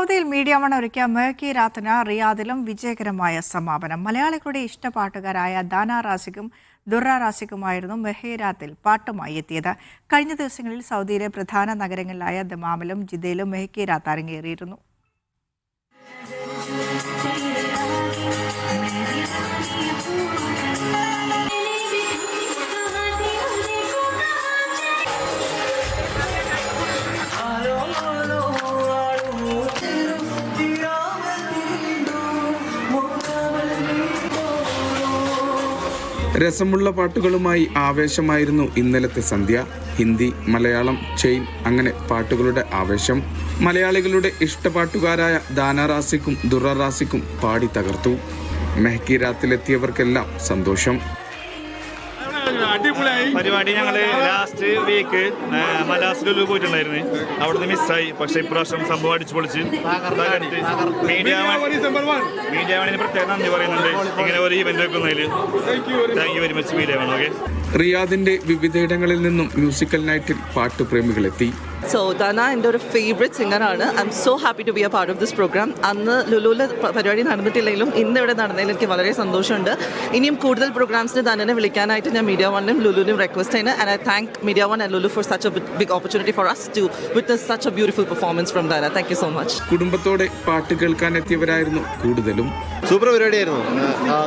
സൗദിയിൽ media one ഒരുക്കിയ മെഹ്കി രാത്തിന് റിയാദിലും വിജയകരമായ സമാപനം. മലയാളികളുടെ ഇഷ്ടപാട്ടുകാരായ ദാന റാസിക്കും ദുറ റാസിക്കുമായിരുന്നു മെഹ്കി രാത്തിൽ പാട്ടുമായി എത്തിയത്. കഴിഞ്ഞ ദിവസങ്ങളിൽ സൗദിയിലെ പ്രധാന നഗരങ്ങളിലായ ദമാമിലും ജിദ്ദയിലും മെഹ്കി രാത്ത് അരങ്ങേറിയിരുന്നു. രസമുള്ള പാട്ടുകളുമായി ആവേശമായിരുന്നു ഇന്നലത്തെ സന്ധ്യ. ഹിന്ദി, മലയാളം, ചെയിൻ അങ്ങനെ പാട്ടുകളുടെ ആവേശം. മലയാളികളുടെ ഇഷ്ടപാട്ടുകാരായ ദാന റാസിക്കും ദുറ റാസിക്കും പാടി തകർത്തു. മെഹ്കി രാത്തിലെത്തിയവർക്കെല്ലാം സന്തോഷം. പരിപാടി ഞങ്ങൾ ലാസ്റ്റ് വീക്ക് മലാസിലു പോയിട്ടുണ്ടായിരുന്നു. അവിടുന്ന് മിസ്സായി. പക്ഷെ ഇപ്രാവശ്യം സംഭവം അടിച്ചു പൊളിച്ച് മീഡിയ വണിന് പ്രത്യേകം നന്ദി പറയുന്നുണ്ട് ഇങ്ങനെ ഒരു ഇവന്റ് വെക്കുന്നതിൽ. Thank you very much media one. Okay. റിയാദിന്റെ വിവിധയിടങ്ങളിൽ നിന്നും മ്യൂസിക്കൽ നൈറ്റിൽ പാട്ടുപ്രേമികളെത്തി. So Dana എൻ്റെ ഒരു ഫേവറേറ്റ് സിംഗറാണ്. I am so happy to be a part of this programme. അന്ന് ലുലുവിൽ പരിപാടി നടന്നിട്ടില്ലെങ്കിലും ഇന്ന് ഇവിടെ നടന്നതിൽ എനിക്ക് വളരെ സന്തോഷമുണ്ട്. ഇനിയും കൂടുതൽ പ്രോഗ്രാംസിന് ദാനനെ വിളിക്കാനായിട്ട് ഞാൻ മീഡിയ വണ്ണും ലുലുവിനും റിക്വസ്റ്റ് ചെയ്യുന്നത്. And I thank media one and Lulu for such a big opportunity for us to witness such a beautiful performance from Dana. Thank you so much. കുടുംബത്തോടെ പാട്ട് കേൾക്കാനെത്തിയവരായിരുന്നു കൂടുതലും. സൂപ്പർ പരിപാടിയായിരുന്നു.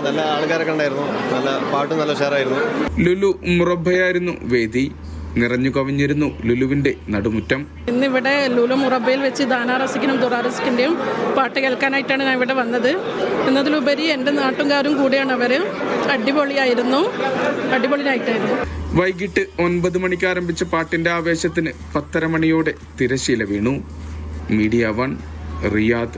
നല്ല ആൾക്കാരൊക്കെ ഉണ്ടായിരുന്നു. നല്ല പാട്ടും നല്ല ഉഷാറായിരുന്നു. ലുലു മുറബയായിരുന്നു വേദി. നിറഞ്ഞു കവിഞ്ഞിരുന്നു ലുലുവിന്റെ നടുമുറ്റം. ഇന്നിവിടെ ലുലു മുറബയിൽ വെച്ച് ദാന റാസിക്കിനും ദുറ റാസിക്കിൻ്റെയും പാട്ട് കേൾക്കാനായിട്ടാണ് ഞാൻ ഇവിടെ വന്നത്. എന്നതിലുപരി എൻ്റെ നാട്ടുകാരും കൂടിയാണ് അവർ. അടിപൊളിയായിരുന്നു. അടിപൊളി നൈറ്റായിരുന്നു. വൈകിട്ട് 9 മണിക്ക് ആരംഭിച്ച പാട്ടിന്റെ ആവേശത്തിന് 10:30 മണിയോടെ തിരശീല വീണു. Media one, Riyadh.